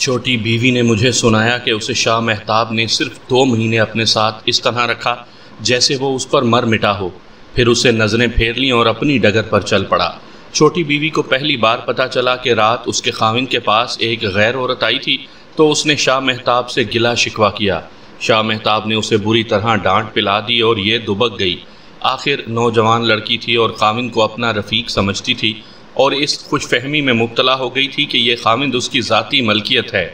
چھوٹی بیوی نے مجھے سنایا کہ اسے شاہ مہتاب نے صرف 2 مہینے اپنے ساتھ اس طرح رکھا جیسے وہ اس پر مر مٹا ہو، پھر اسے نظریں پھیر لیں اور اپنی ڈگر پر چل پڑا۔ چھوٹی بیوی کو پہلی بار پتہ چلا کہ رات اس کے خاوند کے پاس ایک غیر عورت آئی تھی تو اس نے شاہ مہتاب سے گلہ شکوہ کیا۔ شاہ مہتاب نے اسے بری طرح ڈانٹ پلا دی اور یہ دبک گئی۔ آخر نوجوان لڑکی تھی اور خاوند کو اپنا رفیق سمجھتی تھی اور اس خوش فہمی میں مبتلا ہو گئی تھی کہ یہ خاوند اس کی ذاتی ملکیت ہے۔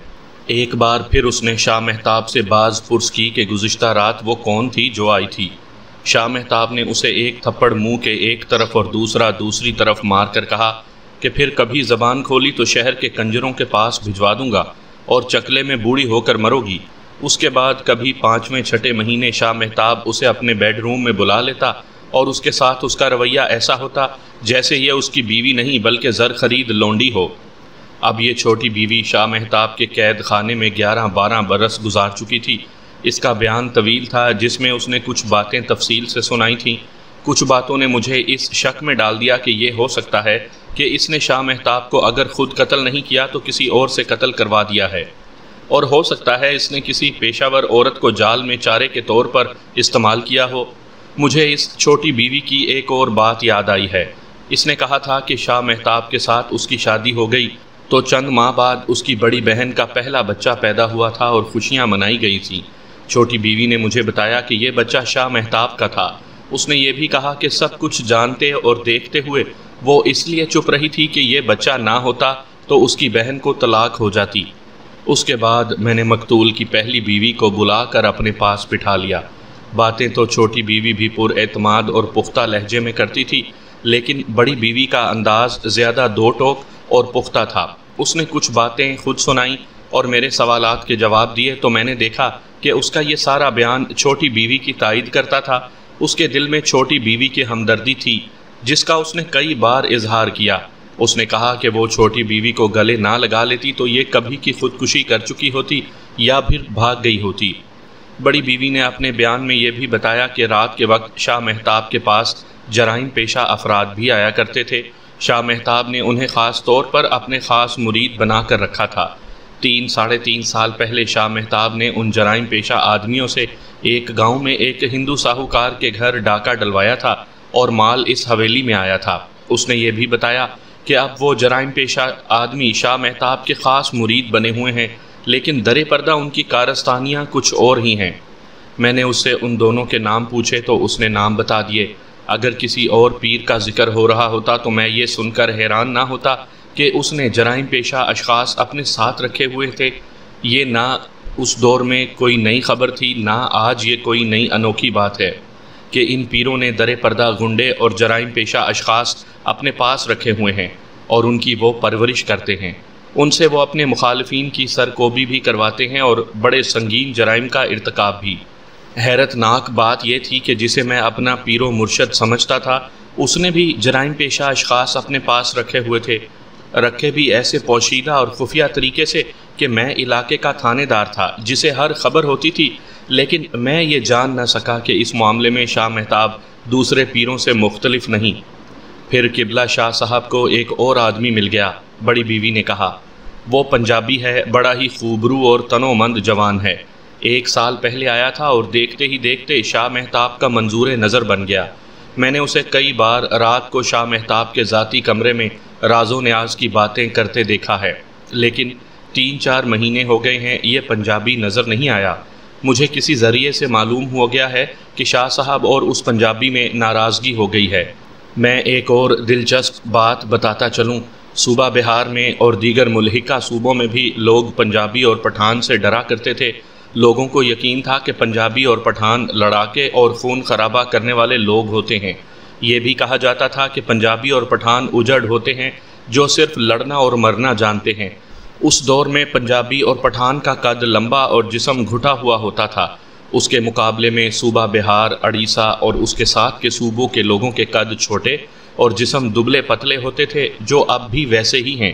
ایک بار پھر اس نے شاہ مہتاب سے باز پرس کی کہ گزشتہ رات وہ کون تھی جو آئی تھی۔ شاہ مہتاب نے اسے ایک تھپڑ منہ کے ایک طرف اور دوسرا دوسری طرف مار کر کہا کہ پھر کبھی زبان کھولی تو شہر کے کنجروں کے پاس بھجوا دوں گا اور چکلے میں بوڑھی ہو کر مرو گی۔ اس کے بعد کبھی 5ویں 6 مہینے شاہ مہتاب اسے اپنے بیڈ روم میں بلا لیتا اور اس کے ساتھ اس کا رویہ ایسا ہوتا جیسے یہ اس کی بیوی نہیں بلکہ زر خرید لونڈی ہو۔ اب یہ چھوٹی بیوی شاہ مہتاب کے قید خانے میں 11-12 برس گزار چکی تھی۔ اس کا بیان طویل تھا جس میں اس نے کچھ باتیں تفصیل سے سنائی تھیں۔ کچھ باتوں نے مجھے اس شک میں ڈال دیا کہ یہ ہو سکتا ہے کہ اس نے شاہ مہتاب کو اگر خود قتل نہیں کیا تو کسی اور سے قتل کروا دیا ہے، اور ہو سکتا ہے اس نے کسی پیشہ ور عورت کو جال میں چارے کے طور پر استعمال کیا ہو۔ مجھے اس چھوٹی بیوی کی ایک اور بات یاد آئی ہے۔ اس نے کہا تھا کہ شاہ مہتاب کے ساتھ اس کی شادی ہو گئی تو چند ماہ بعد اس کی بڑی بہن کا پہلا بچہ پیدا ہوا تھا اور خوشیاں منائی گئی تھیں۔ چھوٹی بیوی نے مجھے بتایا کہ یہ بچہ شاہ مہتاب کا تھا۔ اس نے یہ بھی کہا کہ سب کچھ جانتے اور دیکھتے ہوئے وہ اس لیے چپ رہی تھی کہ یہ بچہ نہ ہوتا تو اس کی بہن کو طلاق ہو جاتی۔ اس کے بعد میں نے مقتول کی پہلی بیوی کو بلا کر اپنے پاس بٹھا لیا۔ باتیں تو چھوٹی بیوی بھی پر اعتماد اور پختہ لہجے میں کرتی تھی، لیکن بڑی بیوی کا انداز زیادہ دو ٹوک اور پختہ تھا۔ اس نے کچھ باتیں خود سنائیں اور میرے سوالات کے جواب دیے تو میں نے دیکھا کہ اس کا یہ سارا بیان چھوٹی بیوی کی تائید کرتا تھا۔ اس کے دل میں چھوٹی بیوی کی ہمدردی تھی جس کا اس نے کئی بار اظہار کیا۔ اس نے کہا کہ وہ چھوٹی بیوی کو گلے نہ لگا لیتی تو یہ کبھی کی خودکشی کر چکی ہوتی یا پھر بھاگ گئی ہوتی۔ بڑی بیوی نے اپنے بیان میں یہ بھی بتایا کہ رات کے وقت شاہ مہتاب کے پاس جرائم پیشہ افراد بھی آیا کرتے تھے۔ شاہ مہتاب نے انہیں خاص طور پر اپنے خاص مرید بنا کر رکھا تھا۔ 3-3.5 سال پہلے شاہ مہتاب نے ان جرائم پیشہ آدمیوں سے ایک گاؤں میں ایک ہندو ساہوکار کے گھر ڈاکہ ڈلوایا تھا اور مال اس حویلی میں آیا تھا۔ اس نے یہ بھی بتایا کہ اب وہ جرائم پیشہ آدمی شاہ مہتاب کے خاص مرید بنے ہوئے ہیں، لیکن درِ پردہ ان کی کارستانیاں کچھ اور ہی ہیں۔ میں نے اس سے ان دونوں کے نام پوچھے تو اس نے نام بتا دیے۔ اگر کسی اور پیر کا ذکر ہو رہا ہوتا تو میں یہ سن کر حیران نہ ہوتا کہ اس نے جرائم پیشہ اشخاص اپنے ساتھ رکھے ہوئے تھے۔ یہ نہ اس دور میں کوئی نئی خبر تھی، نہ آج یہ کوئی نئی انوکھی بات ہے کہ ان پیروں نے درِ پردہ گنڈے اور جرائم پیشہ اشخاص اپنے پاس رکھے ہوئے ہیں اور ان کی وہ پرورش کرتے ہیں۔ ان سے وہ اپنے مخالفین کی سرکوبی بھی کرواتے ہیں اور بڑے سنگین جرائم کا ارتکاب بھی۔ حیرت ناک بات یہ تھی کہ جسے میں اپنا پیر و مرشد سمجھتا تھا اس نے بھی جرائم پیشہ اشخاص اپنے پاس رکھے ہوئے تھے، رکھے بھی ایسے پوشیدہ اور خفیہ طریقے سے کہ میں علاقے کا تھانے دار تھا جسے ہر خبر ہوتی تھی، لیکن میں یہ جان نہ سکا کہ اس معاملے میں شاہ مہتاب دوسرے پیروں سے مختلف نہیں۔ پھر قبلہ شاہ صاحب کو ایک اور آدمی مل گیا۔ بڑی بیوی نے کہا، وہ پنجابی ہے، بڑا ہی خوبرو اور تنو مند جوان ہے۔ 1 سال پہلے آیا تھا اور دیکھتے ہی دیکھتے شاہ مہتاب کا منظور نظر بن گیا۔ میں نے اسے کئی بار رات کو شاہ مہتاب کے ذاتی کمرے میں راز و نیاز کی باتیں کرتے دیکھا ہے، لیکن 3-4 مہینے ہو گئے ہیں یہ پنجابی نظر نہیں آیا۔ مجھے کسی ذریعے سے معلوم ہو گیا ہے کہ شاہ صاحب اور اس پنجابی میں ناراضگی ہو گئی ہے۔ میں ایک اور دلچسپ بات بتاتا چلوں، صوبہ بہار میں اور دیگر ملحقہ صوبوں میں بھی لوگ پنجابی اور پٹھان سے ڈرا کرتے تھے۔ لوگوں کو یقین تھا کہ پنجابی اور پٹھان لڑاکے اور خون خرابہ کرنے والے لوگ ہوتے ہیں۔ یہ بھی کہا جاتا تھا کہ پنجابی اور پٹھان اجڑ ہوتے ہیں جو صرف لڑنا اور مرنا جانتے ہیں۔ اس دور میں پنجابی اور پٹھان کا قد لمبا اور جسم گھٹا ہوا ہوتا تھا۔ اس کے مقابلے میں صوبہ بہار، اڑیسہ اور اس کے ساتھ کے صوبوں کے لوگوں کے قد چھوٹے اور جسم دبلے پتلے ہوتے تھے، جو اب بھی ویسے ہی ہیں۔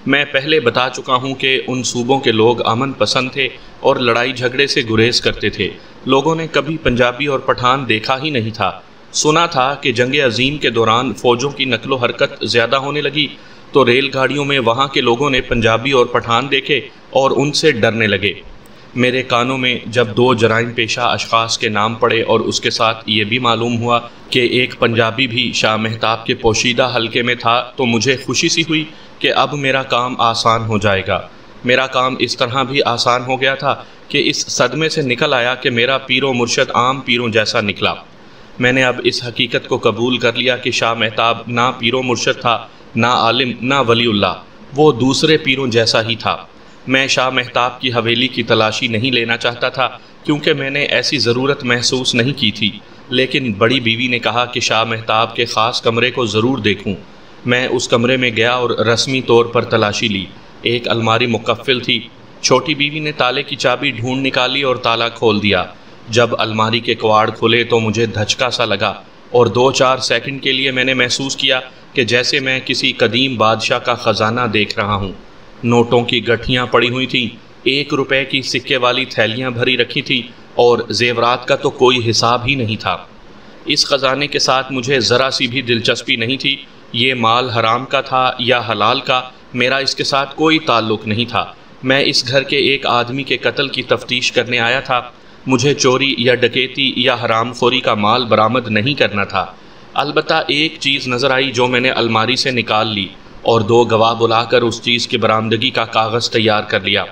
میں پہلے بتا چکا ہوں کہ ان صوبوں کے لوگ امن پسند تھے اور لڑائی جھگڑے سے گریز کرتے تھے۔ لوگوں نے کبھی پنجابی اور پٹھان دیکھا ہی نہیں تھا۔ سنا تھا کہ جنگ عظیم کے دوران فوجوں کی نقل و حرکت زیادہ ہونے لگی تو ریل گاڑیوں میں وہاں کے لوگوں نے پنجابی اور پٹھان دیکھے اور ان سے ڈرنے لگے۔ میرے کانوں میں جب 2 جرائم پیشہ اشخاص کے نام پڑے اور اس کے ساتھ یہ بھی معلوم ہوا کہ ایک پنجابی بھی شاہ مہتاب کے پوشیدہ حلقے میں تھا، تو مجھے خوشی سی ہوئی کہ اب میرا کام آسان ہو جائے گا۔ میرا کام اس طرح بھی آسان ہو گیا تھا کہ اس صدمے سے نکل آیا کہ میرا پیر و مرشد عام پیروں جیسا نکلا۔ میں نے اب اس حقیقت کو قبول کر لیا کہ شاہ مہتاب نہ پیر و مرشد تھا، نہ عالم، نہ ولی اللہ، وہ دوسرے پیروں جیسا ہی تھا۔ میں شاہ مہتاب کی حویلی کی تلاشی نہیں لینا چاہتا تھا کیونکہ میں نے ایسی ضرورت محسوس نہیں کی تھی، لیکن بڑی بیوی نے کہا کہ شاہ مہتاب کے خاص کمرے کو ضرور دیکھوں۔ میں اس کمرے میں گیا اور رسمی طور پر تلاشی لی۔ ایک الماری مقفل تھی۔ چھوٹی بیوی نے تالے کی چابی ڈھونڈ نکالی اور تالا کھول دیا۔ جب الماری کے کواڑ کھلے تو مجھے دھچکا سا لگا اور 2-4 سیکنڈ کے لیے میں نے محسوس کیا کہ جیسے میں کسی قدیم بادشاہ کا خزانہ دیکھ رہا ہوں۔ نوٹوں کی گٹھیاں پڑی ہوئی تھیں، 1 روپے کی سکے والی تھیلیاں بھری رکھی تھیں اور زیورات کا تو کوئی حساب ہی نہیں تھا۔ اس خزانے کے ساتھ مجھے ذرا سی بھی دلچسپی نہیں تھی۔ یہ مال حرام کا تھا یا حلال کا، میرا اس کے ساتھ کوئی تعلق نہیں تھا۔ میں اس گھر کے ایک آدمی کے قتل کی تفتیش کرنے آیا تھا۔ مجھے چوری یا ڈکیتی یا حرام خوری کا مال برآمد نہیں کرنا تھا۔ البتہ ایک چیز نظر آئی جو میں نے الماری سے نکال لی اور 2 گواہ بلا کر اس چیز کی برآمدگی کا کاغذ تیار کر لیا۔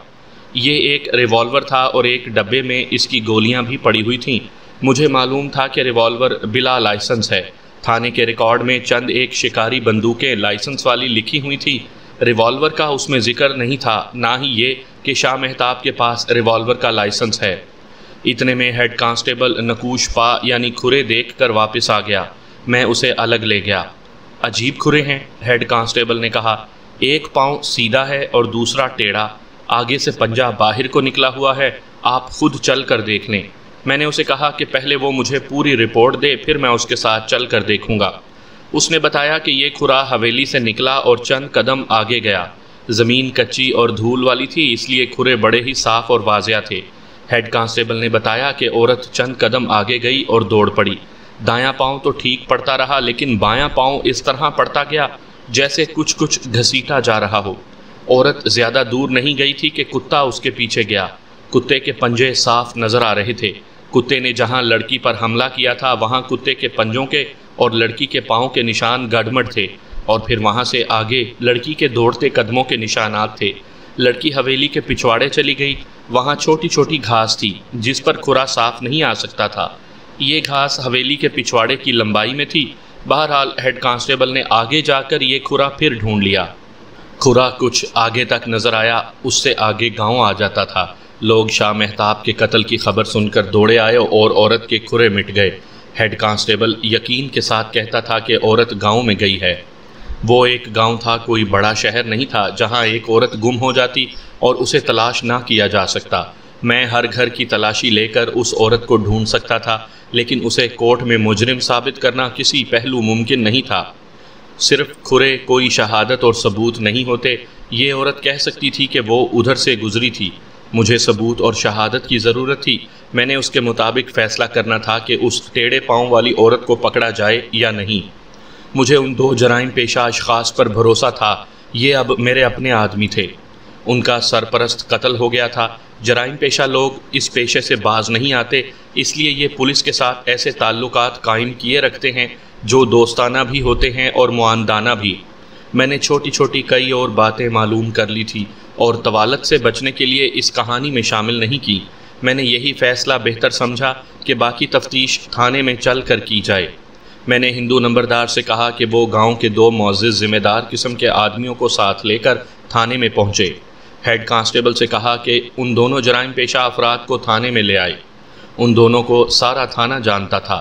یہ ایک ریوالور تھا اور ایک ڈبے میں اس کی گولیاں بھی پڑی ہوئی تھیں۔ مجھے معلوم تھا کہ ریوالور بلا لائسنس ہے۔ تھانے کے ریکارڈ میں چند ایک شکاری بندوقیں لائسنس والی لکھی ہوئی تھی۔ ریوالور کا اس میں ذکر نہیں تھا، نہ ہی یہ کہ شاہ مہتاب کے پاس ریوالور کا لائسنس ہے۔ اتنے میں ہیڈ کانسٹیبل نکوش پا یعنی کھرے دیکھ کر واپس آ گیا۔ میں اسے الگ لے گیا۔ عجیب کھرے ہیں، ہیڈ کانسٹیبل نے کہا۔ ایک پاؤں سیدھا ہے اور دوسرا ٹیڑھا، آگے سے پنجہ باہر کو نکلا ہوا ہے، آپ خود چل کر دیکھ لیں۔ میں نے اسے کہا کہ پہلے وہ مجھے پوری رپورٹ دے، پھر میں اس کے ساتھ چل کر دیکھوں گا۔ اس نے بتایا کہ یہ کھرا حویلی سے نکلا اور چند قدم آگے گیا۔ زمین کچی اور دھول والی تھی، اس لیے کھرے بڑے ہی صاف اور واضح تھے۔ ہیڈ کانسٹیبل نے بتایا کہ عورت چند قدم آگے گئی اور دوڑ پڑی۔ دایاں پاؤں تو ٹھیک پڑتا رہا، لیکن بایاں پاؤں اس طرح پڑتا گیا جیسے کچھ گھسیٹا جا رہا ہو۔ عورت زیادہ دور نہیں گئی تھی کہ کتا اس کے پیچھے گیا۔ کتے کے پنجے صاف نظر آ رہے تھے۔ کتے نے جہاں لڑکی پر حملہ کیا تھا وہاں کتے کے پنجوں کے اور لڑکی کے پاؤں کے نشان گڈمڈ تھے، اور پھر وہاں سے آگے لڑکی کے دوڑتے قدموں کے نشانات تھے۔ لڑکی حویلی کے پچھواڑے چلی گئی۔ وہاں چھوٹی چھوٹی گھاس تھی جس پر کھرا صاف نہیں آ سکتا تھا۔ یہ گھاس حویلی کے پچھواڑے کی لمبائی میں تھی۔ بہرحال ہیڈ کانسٹیبل نے آگے جا کر یہ کھرا پھر ڈھونڈ لیا۔ کھرا کچھ آگے تک نظر آیا، اس سے آگے گاؤں آ جاتا تھا۔ لوگ شاہ مہتاب کے قتل کی خبر سن کر دوڑے آئے اور عورت کے کھرے مٹ گئے۔ ہیڈ کانسٹیبل یقین کے ساتھ کہتا تھا کہ عورت گاؤں میں گئی ہے۔ وہ ایک گاؤں تھا، کوئی بڑا شہر نہیں تھا جہاں ایک عورت گم ہو جاتی اور اسے تلاش نہ کیا جا سکتا۔ میں ہر گھر کی تلاشی لے کر اس عورت کو ڈھونڈ سکتا تھا، لیکن اسے کورٹ میں مجرم ثابت کرنا کسی پہلو ممکن نہیں تھا۔ صرف کھرے کوئی شہادت اور ثبوت نہیں ہوتے۔ یہ عورت کہہ سکتی تھی کہ وہ ادھر سے گزری تھی۔ مجھے ثبوت اور شہادت کی ضرورت تھی۔ میں نے اس کے مطابق فیصلہ کرنا تھا کہ اس ٹیڑھے پاؤں والی عورت کو پکڑا جائے یا نہیں۔ مجھے ان 2 جرائم پیشہ اشخاص پر بھروسہ تھا۔ یہ اب میرے اپنے آدمی تھے۔ ان کا سرپرست قتل ہو گیا تھا۔ جرائم پیشہ لوگ اس پیشے سے باز نہیں آتے، اس لیے یہ پولیس کے ساتھ ایسے تعلقات قائم کیے رکھتے ہیں جو دوستانہ بھی ہوتے ہیں اور معاندانہ بھی۔ میں نے چھوٹی چھوٹی کئی اور باتیں معلوم کر لی تھی اور طوالت سے بچنے کے لیے اس کہانی میں شامل نہیں کی۔ میں نے یہی فیصلہ بہتر سمجھا کہ باقی تفتیش تھانے میں چل کر کی جائے۔ میں نے ہندو نمبردار سے کہا کہ وہ گاؤں کے 2 معزز ذمہ دار قسم کے آدمیوں کو ساتھ لے کر تھانے میں پہنچے۔ ہیڈ کانسٹیبل سے کہا کہ ان دونوں جرائم پیشہ افراد کو تھانے میں لے آئے۔ ان دونوں کو سارا تھانہ جانتا تھا۔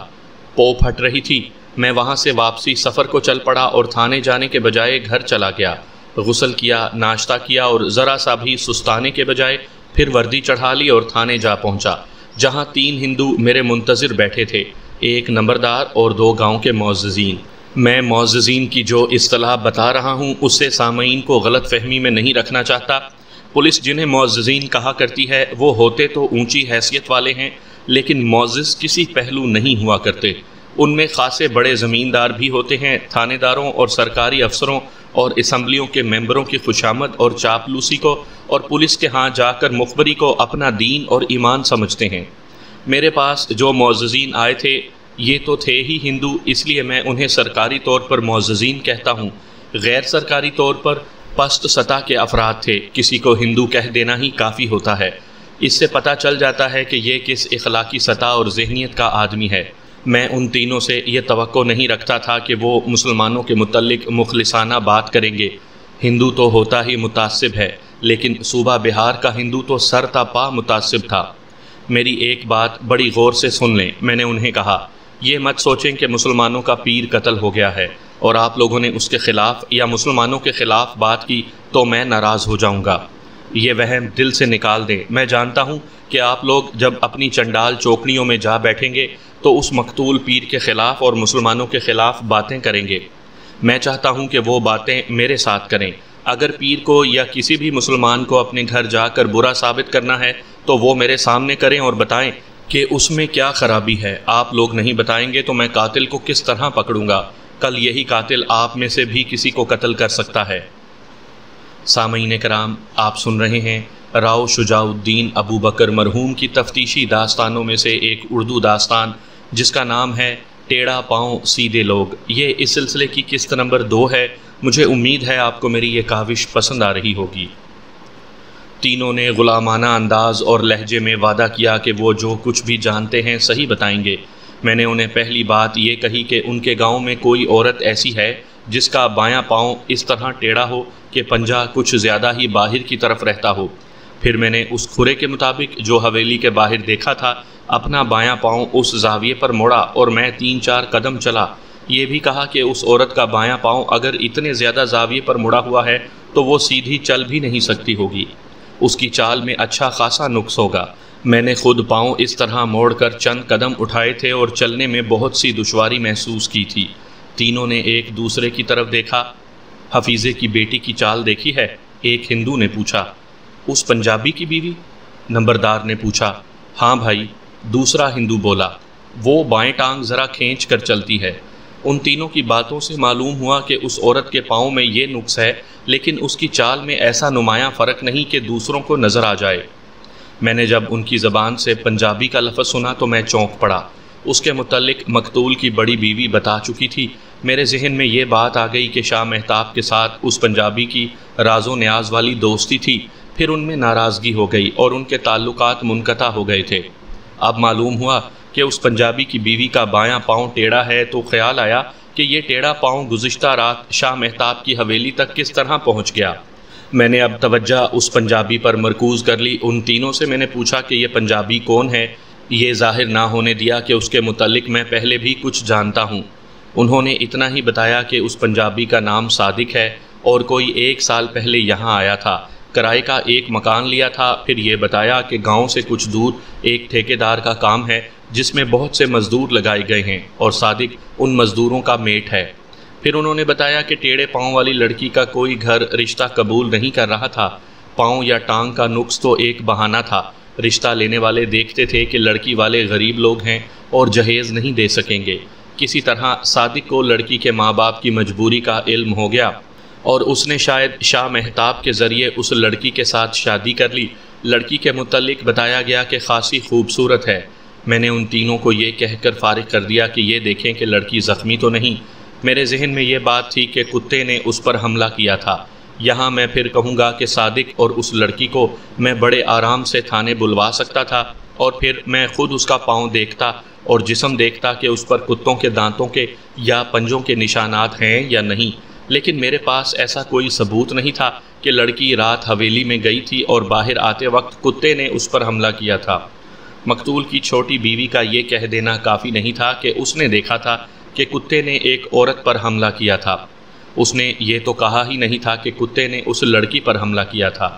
پو پھٹ رہی تھی۔ میں وہاں سے واپسی سفر کو چل پڑا اور تھانے جانے کے بجائے گھر چلا گیا۔ غسل کیا، ناشتہ کیا اور ذرا سا بھی سستانے کے بجائے پھر وردی چڑھا لی اور تھانے جا پہنچا، جہاں 3 ہندو میرے منتظر بیٹھے تھے، 1 نمبردار اور 2 گاؤں کے معززین۔ میں معززین کی جو اصطلاح بتا رہا ہوں اس سے سامعین کو غلط فہمی میں نہیں رکھنا چاہتا۔ پولیس جنہیں معززین کہا کرتی ہے وہ ہوتے تو اونچی حیثیت والے ہیں، لیکن معزز کسی پہلو نہیں ہوا کرتے۔ ان میں خاصے بڑے زمیندار بھی ہوتے ہیں۔ تھانے داروں اور سرکاری افسروں اور اسمبلیوں کے ممبروں کی خوشامد اور چاپلوسی کو اور پولیس کے ہاں جا کر مخبری کو اپنا دین اور ایمان سمجھتے ہیں۔ میرے پاس جو معززین آئے تھے یہ تو تھے ہی ہندو، اس لیے میں انہیں سرکاری طور پر معززین کہتا ہوں۔ غیر سرکاری طور پر پست سطح کے افراد تھے، کسی کو ہندو کہہ دینا ہی کافی ہوتا ہے۔ اس سے پتہ چل جاتا ہے کہ یہ کس اخلاقی سطح اور ذہنیت کا آدمی ہے۔ میں ان تینوں سے یہ توقع نہیں رکھتا تھا کہ وہ مسلمانوں کے متعلق مخلصانہ بات کریں گے۔ ہندو تو ہوتا ہی متعصب ہے، لیکن صوبہ بہار کا ہندو تو سر تا پا متعصب تھا۔ میری ایک بات بڑی غور سے سن لیں، میں نے انہیں کہا، یہ مت سوچیں کہ مسلمانوں کا پیر قتل ہو گیا ہے اور آپ لوگوں نے اس کے خلاف یا مسلمانوں کے خلاف بات کی تو میں ناراض ہو جاؤں گا۔ یہ وہم دل سے نکال دیں۔ میں جانتا ہوں کہ آپ لوگ جب اپنی چنڈال چوکڑیوں میں جا بیٹھیں گے تو اس مقتول پیر کے خلاف اور مسلمانوں کے خلاف باتیں کریں گے۔ میں چاہتا ہوں کہ وہ باتیں میرے ساتھ کریں۔ اگر پیر کو یا کسی بھی مسلمان کو اپنے گھر جا کر برا ثابت کرنا ہے تو وہ میرے سامنے کریں اور بتائیں کہ اس میں کیا خرابی ہے۔ آپ لوگ نہیں بتائیں گے تو میں قاتل کو کس طرح پکڑوں گا؟ کل یہی قاتل آپ میں سے بھی کسی کو قتل کر سکتا ہے۔ سامعین کرام، آپ سن رہے ہیں راؤ شجاع الدین ابو بکر مرحوم کی تفتیشی داستانوں میں سے ایک اردو داستان جس کا نام ہے ٹیڑھا پاؤں سیدھے لوگ۔ یہ اس سلسلے کی قسط نمبر 2 ہے۔ مجھے امید ہے آپ کو میری یہ کاوش پسند آ رہی ہوگی۔ تینوں نے غلامانہ انداز اور لہجے میں وعدہ کیا کہ وہ جو کچھ بھی جانتے ہیں صحیح بتائیں گے۔ میں نے انہیں پہلی بات یہ کہی کہ ان کے گاؤں میں کوئی عورت ایسی ہے جس کا بایاں پاؤں اس طرح ٹیڑھا ہو کہ پنجہ کچھ زیادہ ہی باہر کی طرف رہتا ہو۔ پھر میں نے اس کھرے کے مطابق جو حویلی کے باہر دیکھا تھا اپنا بایاں پاؤں اس زاویے پر موڑا اور میں 3-4 قدم چلا۔ یہ بھی کہا کہ اس عورت کا بایاں پاؤں اگر اتنے زیادہ زاویے پر مڑا ہوا ہے تو وہ سیدھی چل بھی نہیں سکتی ہوگی، اس کی چال میں اچھا خاصا نقص ہوگا۔ میں نے خود پاؤں اس طرح موڑ کر چند قدم اٹھائے تھے اور چلنے میں بہت سی دشواری محسوس کی تھی۔ تینوں نے ایک دوسرے کی طرف دیکھا۔ حفیظے کی بیٹی کی چال دیکھی ہے؟ ایک ہندو نے پوچھا۔ اس پنجابی کی بیوی؟ نمبردار نے پوچھا۔ ہاں بھائی، دوسرا ہندو بولا، وہ بائیں ٹانگ ذرا کھینچ کر چلتی ہے۔ ان تینوں کی باتوں سے معلوم ہوا کہ اس عورت کے پاؤں میں یہ نقص ہے، لیکن اس کی چال میں ایسا نمایاں فرق نہیں کہ دوسروں کو نظر آ جائے۔ میں نے جب ان کی زبان سے پنجابی کا لفظ سنا تو میں چونک پڑا۔ اس کے متعلق مقتول کی بڑی بیوی بتا چکی تھی۔ میرے ذہن میں یہ بات آ گئی کہ شاہ مہتاب کے ساتھ اس پنجابی کی راز و نیاز والی دوستی تھی، پھر ان میں ناراضگی ہو گئی اور ان کے تعلقات منقطع ہو گئے تھے۔ اب معلوم ہوا کہ اس پنجابی کی بیوی کا بایاں پاؤں ٹیڑھا ہے تو خیال آیا کہ یہ ٹیڑھا پاؤں گزشتہ رات شاہ مہتاب کی حویلی تک کس طرح پہنچ گیا۔ میں نے اب توجہ اس پنجابی پر مرکوز کر لی۔ ان تینوں سے میں نے پوچھا کہ یہ پنجابی کون ہے؟ یہ ظاہر نہ ہونے دیا کہ اس کے متعلق میں پہلے بھی کچھ جانتا ہوں۔ انہوں نے اتنا ہی بتایا کہ اس پنجابی کا نام صادق ہے اور کوئی 1 سال پہلے یہاں آیا تھا، کرائے کا ایک مکان لیا تھا۔ پھر یہ بتایا کہ گاؤں سے کچھ دور ایک ٹھیکیدار کا کام ہے جس میں بہت سے مزدور لگائے گئے ہیں اور صادق ان مزدوروں کا میٹ ہے۔ پھر انہوں نے بتایا کہ ٹیڑھے پاؤں والی لڑکی کا کوئی گھر رشتہ قبول نہیں کر رہا تھا۔ پاؤں یا ٹانگ کا نقص تو ایک بہانہ تھا۔ رشتہ لینے والے دیکھتے تھے کہ لڑکی والے غریب لوگ ہیں اور جہیز نہیں دے سکیں گے۔ کسی طرح صادق کو لڑکی کے ماں باپ کی مجبوری کا علم ہو گیا اور اس نے شاید شاہ مہتاب کے ذریعے اس لڑکی کے ساتھ شادی کر لی۔ لڑکی کے متعلق بتایا گیا کہ خاصی خوبصورت ہے۔ میں نے ان تینوں کو یہ کہہ کر فارغ کر دیا کہ یہ دیکھیں کہ لڑکی زخمی تو نہیں۔ میرے ذہن میں یہ بات تھی کہ کتے نے اس پر حملہ کیا تھا۔ یہاں میں پھر کہوں گا کہ صادق اور اس لڑکی کو میں بڑے آرام سے تھانے بلوا سکتا تھا اور پھر میں خود اس کا پاؤں دیکھتا اور جسم دیکھتا کہ اس پر کتوں کے دانتوں کے یا پنجوں کے نشانات ہیں یا نہیں، لیکن میرے پاس ایسا کوئی ثبوت نہیں تھا کہ لڑکی رات حویلی میں گئی تھی اور باہر آتے وقت کتے نے اس پر حملہ کیا تھا۔ مقتول کی چھوٹی بیوی کا یہ کہہ دینا کافی نہیں تھا کہ اس نے دیکھا تھا کہ کتے نے ایک عورت پر حملہ کیا تھا۔ اس نے یہ تو کہا ہی نہیں تھا کہ کتے نے اس لڑکی پر حملہ کیا تھا۔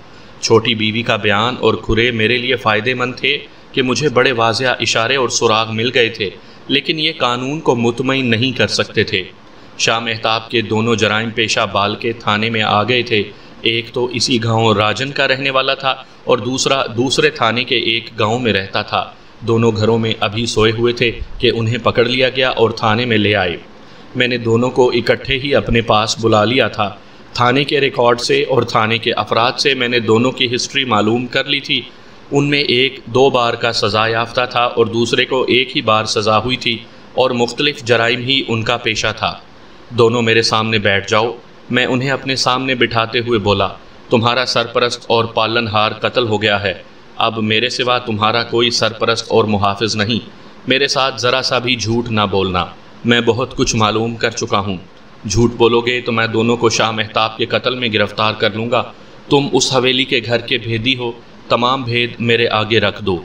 چھوٹی بیوی کا بیان اور کھرے میرے لیے فائدے مند تھے کہ مجھے بڑے واضح اشارے اور سراغ مل گئے تھے، لیکن یہ قانون کو مطمئن نہیں کر سکتے تھے۔ شاہ مہتاب کے دونوں جرائم پیشہ بال کے تھانے میں آ گئے تھے۔ ایک تو اسی گاؤں راجن کا رہنے والا تھا اور دوسرے تھانے کے ایک گاؤں میں رہتا تھا۔ دونوں گھروں میں ابھی سوئے ہوئے تھے کہ انہیں پکڑ لیا گیا اور تھانے میں لے آئے۔ میں نے دونوں کو اکٹھے ہی اپنے پاس بلا لیا تھا۔ تھانے کے ریکارڈ سے اور تھانے کے افراد سے میں نے دونوں کی ہسٹری معلوم کر لی تھی۔ ان میں ایک 2 بار کا سزا یافتہ تھا اور دوسرے کو 1 ہی بار سزا ہوئی تھی اور مختلف جرائم ہی ان کا پیشہ تھا۔ دونوں میرے سامنے بیٹھ جاؤ۔ میں انہیں اپنے سامنے بٹھاتے ہوئے بولا، تمہارا سرپرست اور پالن ہار قتل ہو گیا ہے۔ اب میرے سوا تمہارا کوئی سرپرست اور محافظ نہیں۔ میرے ساتھ ذرا سا بھی جھوٹ نہ بولنا، میں بہت کچھ معلوم کر چکا ہوں۔ جھوٹ بولو گے تو میں دونوں کو شاہ مہتاب کے قتل میں گرفتار کر لوں گا۔ تم اس حویلی کے گھر کے بھیدی ہو، تمام بھید میرے آگے رکھ دو۔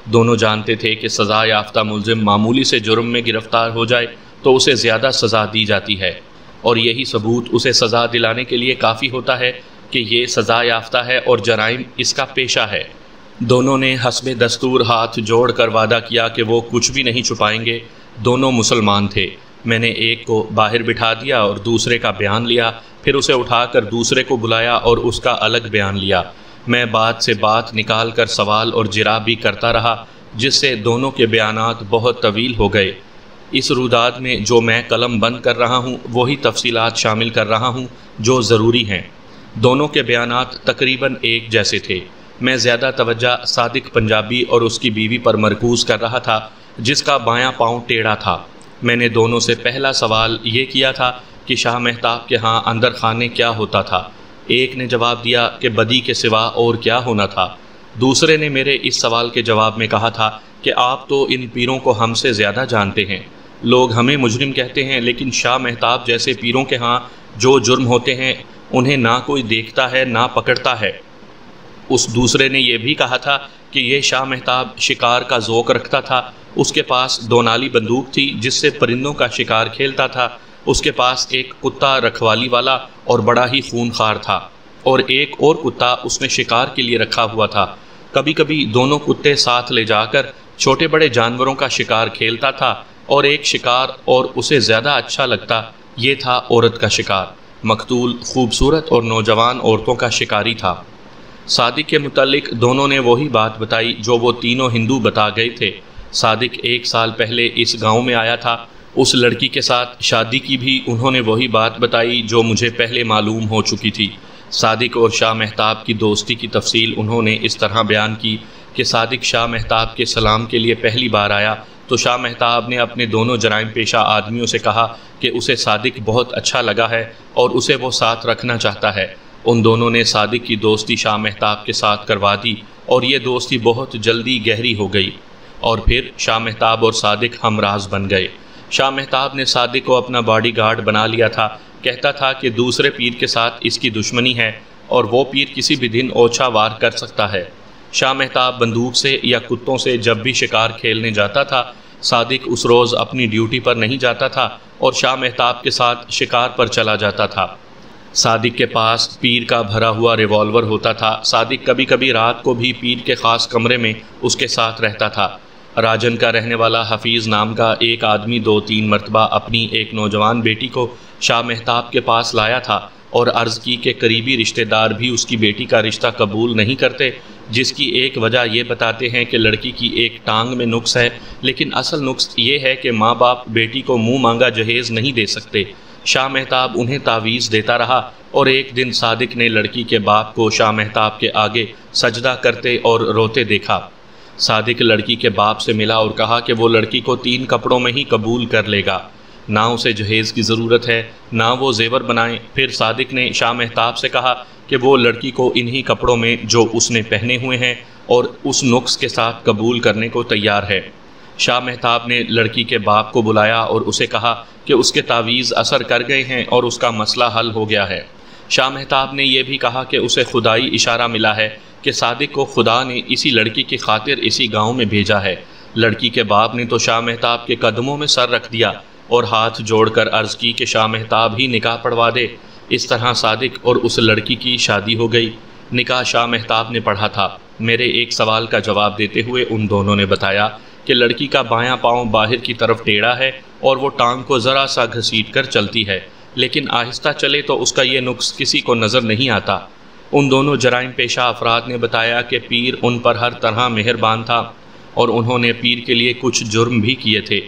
دونوں جانتے تھے کہ سزا یافتہ ملزم معمولی سے جرم میں گرفتار ہو جائے تو اسے زیادہ سزا دی جاتی ہے، اور یہی ثبوت اسے سزا دلانے کے لیے کافی ہوتا ہے کہ یہ سزا یافتہ ہے اور جرائم اس کا پیشہ ہے۔ دونوں نے حسب دستور ہاتھ جوڑ کر وعدہ کیا کہ وہ کچھ بھی نہیں چھپائیں گے۔ دونوں مسلمان تھے۔ میں نے ایک کو باہر بٹھا دیا اور دوسرے کا بیان لیا، پھر اسے اٹھا کر دوسرے کو بلایا اور اس کا الگ بیان لیا۔ میں بات سے بات نکال کر سوال اور جراب بھی کرتا رہا، جس سے دونوں کے بیانات بہت طویل ہو گئے۔ اس روداد میں جو میں قلم بند کر رہا ہوں وہی تفصیلات شامل کر رہا ہوں جو ضروری ہیں۔ دونوں کے بیانات تقریباً ایک جیسے تھے۔ میں زیادہ توجہ صادق پنجابی اور اس کی بیوی پر مرکوز کر رہا تھا، جس کا بایاں پاؤں ٹیڑھا تھا۔ میں نے دونوں سے پہلا سوال یہ کیا تھا کہ شاہ مہتاب کے ہاں اندر خانے کیا ہوتا تھا۔ ایک نے جواب دیا کہ بدی کے سوا اور کیا ہونا تھا۔ دوسرے نے میرے اس سوال کے جواب میں کہا تھا کہ آپ تو ان پیروں کو ہم سے زیادہ جانتے ہیں۔ لوگ ہمیں مجرم کہتے ہیں، لیکن شاہ مہتاب جیسے پیروں کے ہاں جو جرم ہوتے ہیں انہیں نہ کوئی دیکھتا ہے نہ پکڑتا ہے۔ اس دوسرے نے یہ بھی کہا تھا کہ یہ شاہ مہتاب شکار کا ذوق رکھتا تھا۔ اس کے پاس 2 نالی بندوق تھی جس سے پرندوں کا شکار کھیلتا تھا۔ اس کے پاس ایک کتا رکھوالی والا اور بڑا ہی خونخوار تھا، اور ایک اور کتا اس نے شکار کے لیے رکھا ہوا تھا۔ کبھی کبھی دونوں کتے ساتھ لے جا کر چھوٹے بڑے جانوروں کا شکار کھیلتا تھا، اور ایک شکار اور اسے زیادہ اچھا لگتا یہ تھا عورت کا شکار۔ مقتول خوبصورت اور نوجوان عورتوں کا شکاری تھا۔ صادق کے متعلق دونوں نے وہی بات بتائی جو وہ تینوں ہندو بتا گئے تھے۔ صادق 1 سال پہلے اس گاؤں میں آیا تھا۔ اس لڑکی کے ساتھ شادی کی بھی انہوں نے وہی بات بتائی جو مجھے پہلے معلوم ہو چکی تھی۔ صادق اور شاہ مہتاب کی دوستی کی تفصیل انہوں نے اس طرح بیان کی کہ صادق شاہ مہتاب کے سلام کے لیے پہلی بار آیا تو شاہ مہتاب نے اپنے دونوں جرائم پیشہ آدمیوں سے کہا کہ اسے صادق بہت اچھا لگا ہے اور اسے وہ ساتھ رکھنا چاہتا ہے۔ ان دونوں نے صادق کی دوستی شاہ مہتاب کے ساتھ کروا دی اور یہ دوستی بہت جلدی گہری ہو گئی، اور پھر شاہ مہتاب اور صادق ہمراز بن گئے۔ شاہ مہتاب نے صادق کو اپنا باڈی گارڈ بنا لیا تھا۔ کہتا تھا کہ دوسرے پیر کے ساتھ اس کی دشمنی ہے اور وہ پیر کسی بھی دن اوچھا وار کر سکتا ہے۔ شاہ مہتاب بندوق سے یا کتوں سے جب بھی شکار کھیلنے جاتا تھا، صادق اس روز اپنی ڈیوٹی پر نہیں جاتا تھا اور شاہ مہتاب کے ساتھ شکار پر چلا جاتا تھا۔ صادق کے پاس پیر کا بھرا ہوا ریوالور ہوتا تھا۔ صادق کبھی کبھی رات کو بھی پیر کے خاص کمرے میں اس کے ساتھ رہتا تھا۔ راجن کا رہنے والا حفیظ نام کا ایک آدمی 2-3 مرتبہ اپنی ایک نوجوان بیٹی کو شاہ مہتاب کے پاس لایا تھا اور عرض کی کہ قریبی رشتہ دار بھی اس کی بیٹی کا رشتہ قبول نہیں کرتے، جس کی ایک وجہ یہ بتاتے ہیں کہ لڑکی کی ایک ٹانگ میں نقص ہے، لیکن اصل نقص یہ ہے کہ ماں باپ بیٹی کو منہ مانگا جہیز نہیں دے سکتے۔ شاہ مہتاب انہیں تعویذ دیتا رہا، اور ایک دن صادق نے لڑکی کے باپ کو شاہ مہتاب کے آگے سجدہ کرتے اور روتے دیکھا۔ صادق لڑکی کے باپ سے ملا اور کہا کہ وہ لڑکی کو 3 کپڑوں میں ہی قبول کر لے گا، نہ اسے جہیز کی ضرورت ہے نہ وہ زیور بنائیں۔ پھر صادق نے شاہ مہتاب سے کہا کہ وہ لڑکی کو انہی کپڑوں میں جو اس نے پہنے ہوئے ہیں اور اس نقص کے ساتھ قبول کرنے کو تیار ہے۔ شاہ مہتاب نے لڑکی کے باپ کو بلایا اور اسے کہا کہ اس کے تعویذ اثر کر گئے ہیں اور اس کا مسئلہ حل ہو گیا ہے۔ شاہ مہتاب نے یہ بھی کہا کہ اسے خدائی اشارہ ملا ہے کہ صادق کو خدا نے اسی لڑکی کی خاطر اسی گاؤں میں بھیجا ہے۔ لڑکی کے باپ نے تو شاہ مہتاب کے قدموں میں سر رکھ دیا اور ہاتھ جوڑ کر عرض کی کہ شاہ مہتاب ہی نکاح پڑھوا دے۔ اس طرح صادق اور اس لڑکی کی شادی ہو گئی۔ نکاح شاہ مہتاب نے پڑھا تھا۔ میرے ایک سوال کا جواب دیتے ہوئے ان دونوں نے بتایا کہ لڑکی کا بایاں پاؤں باہر کی طرف ٹیڑھا ہے اور وہ ٹانگ کو ذرا سا گھسیٹ کر چلتی ہے، لیکن آہستہ چلے تو اس کا یہ نقص کسی کو نظر نہیں آتا۔ ان دونوں جرائم پیشہ افراد نے بتایا کہ پیر ان پر ہر طرح مہربان تھا۔ اور انہوں نے پیر کے لیے کچھ جرم بھی کیے تھے۔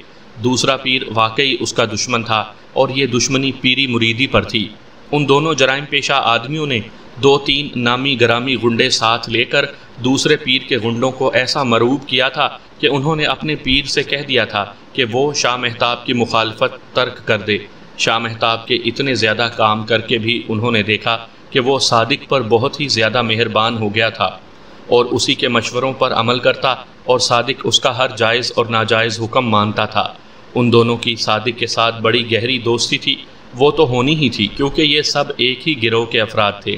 دوسرا پیر واقعی اس کا دشمن تھا اور یہ دشمنی پیری مریدی پر تھی۔ ان دونوں جرائم پیشہ آدمیوں نے 2-3 نامی گرامی غنڈے ساتھ لے کر دوسرے پیر کے غنڈوں کو ایسا مرعوب کیا تھا کہ انہوں نے اپنے پیر سے کہہ دیا تھا کہ وہ شاہ مہتاب کی مخالفت ترک کر دے۔ شاہ مہتاب کے اتنے زیادہ کام کر کے بھی انہوں نے دیکھا کہ وہ صادق پر بہت ہی زیادہ مہربان ہو گیا تھا اور اسی کے مشوروں پر عمل کرتا اور صادق اس کا ہر جائز اور ناجائز حکم مانتا تھا۔ ان دونوں کی صادق کے ساتھ بڑی گہری دوستی تھی، وہ تو ہونی ہی تھی کیونکہ یہ سب ایک ہی گروہ کے افراد تھے۔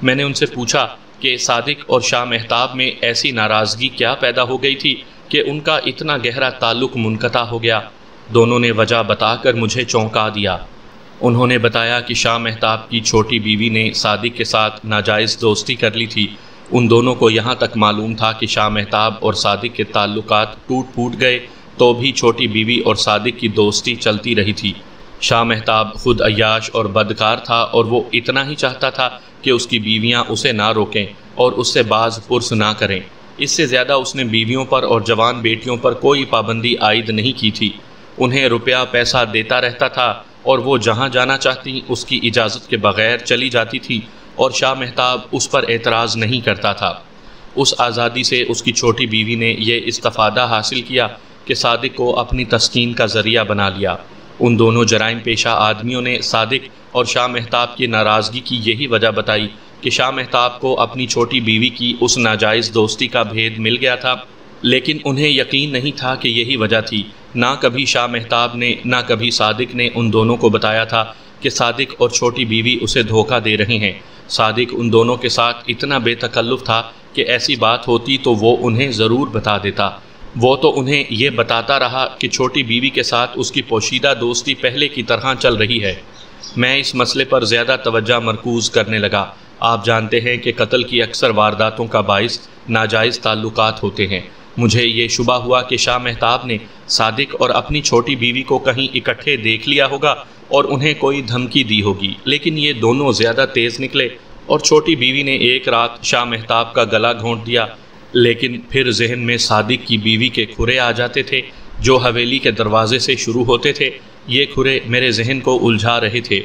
میں نے ان سے پوچھا کہ صادق اور شاہ مہتاب میں ایسی ناراضگی کیا پیدا ہو گئی تھی کہ ان کا اتنا گہرا تعلق منقطع ہو گیا؟ دونوں نے وجہ بتا کر مجھے چونکا دیا۔ انہوں نے بتایا کہ شاہ مہتاب کی چھوٹی بیوی نے صادق کے ساتھ ناجائز دوستی کر لی تھی۔ ان دونوں کو یہاں تک معلوم تھا کہ شاہ مہتاب اور صادق کے تعلقات ٹوٹ پھوٹ گئے تو بھی چھوٹی بیوی اور صادق کی دوستی چلتی رہی تھی۔ شاہ مہتاب خود عیاش اور بدکار تھا اور وہ اتنا ہی چاہتا تھا کہ اس کی بیویاں اسے نہ روکیں اور اس سے باز پرس نہ کریں۔ اس سے زیادہ اس نے بیویوں پر اور جوان بیٹیوں پر کوئی پابندی عائد نہیں کی تھی۔ انہیں روپیہ پیسہ دیتا رہتا تھا اور وہ جہاں جانا چاہتی اس کی اجازت کے بغیر چلی جاتی تھی اور شاہ مہتاب اس پر اعتراض نہیں کرتا تھا۔ اس آزادی سے اس کی چھوٹی بیوی نے یہ استفادہ حاصل کیا کہ صادق کو اپنی تسکین کا ذریعہ بنا لیا۔ ان دونوں جرائم پیشہ آدمیوں نے صادق اور شاہ مہتاب کی ناراضگی کی یہی وجہ بتائی کہ شاہ مہتاب کو اپنی چھوٹی بیوی کی اس ناجائز دوستی کا بھید مل گیا تھا، لیکن انہیں یقین نہیں تھا کہ یہی وجہ تھی۔ نہ کبھی شاہ مہتاب نے نہ کبھی صادق نے ان دونوں کو بتایا تھا کہ صادق اور چھوٹی بیوی اسے دھوکہ دے رہے ہیں۔ صادق ان دونوں کے ساتھ اتنا بے تکلف تھا کہ ایسی بات ہوتی تو وہ انہیں ضرور بتا دیتا۔ وہ تو انہیں یہ بتاتا رہا کہ چھوٹی بیوی کے ساتھ اس کی پوشیدہ دوستی پہلے کی طرح چل رہی ہے۔ میں اس مسئلے پر زیادہ توجہ مرکوز کرنے لگا۔ آپ جانتے ہیں کہ قتل کی اکثر وارداتوں کا باعث ناجائز تعلقات ہوتے ہیں۔ مجھے یہ شبہ ہوا کہ شاہ مہتاب نے صادق اور اپنی چھوٹی بیوی کو کہیں اکٹھے دیکھ لیا ہوگا اور انہیں کوئی دھمکی دی ہوگی، لیکن یہ دونوں زیادہ تیز نکلے اور چھوٹی بیوی نے ایک رات شاہ مہتاب کا گلا گھونٹ دیا، لیکن پھر ذہن میں صادق کی بیوی کے کھرے آ جاتے تھے جو حویلی کے دروازے سے شروع ہوتے تھے۔ یہ کھرے میرے ذہن کو الجھا رہے تھے۔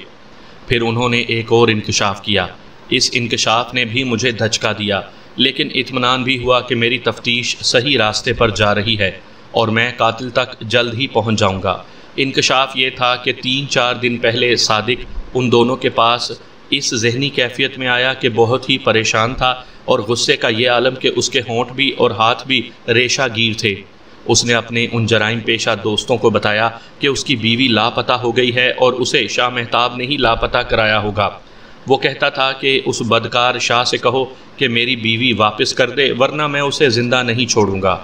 پھر انہوں نے ایک اور انکشاف کیا۔ اس انکشاف نے بھی مجھے دھچکا دیا، لیکن اطمینان بھی ہوا کہ میری تفتیش صحیح راستے پر جا رہی ہے اور میں قاتل تک جلد ہی پہنچ جاؤں گا۔ انکشاف یہ تھا کہ 3-4 دن پہلے صادق ان دونوں کے پاس اس ذہنی کیفیت میں آیا کہ بہت ہی پریشان تھا اور غصے کا یہ عالم کہ اس کے ہونٹ بھی اور ہاتھ بھی ریشہ گیر تھے۔ اس نے اپنے ان جرائم پیشہ دوستوں کو بتایا کہ اس کی بیوی لاپتہ ہو گئی ہے اور اسے شاہ مہتاب نے ہی لاپتہ کرایا ہوگا۔ وہ کہتا تھا کہ اس بدکار شاہ سے کہو کہ میری بیوی واپس کر دے ورنہ میں اسے زندہ نہیں چھوڑوں گا۔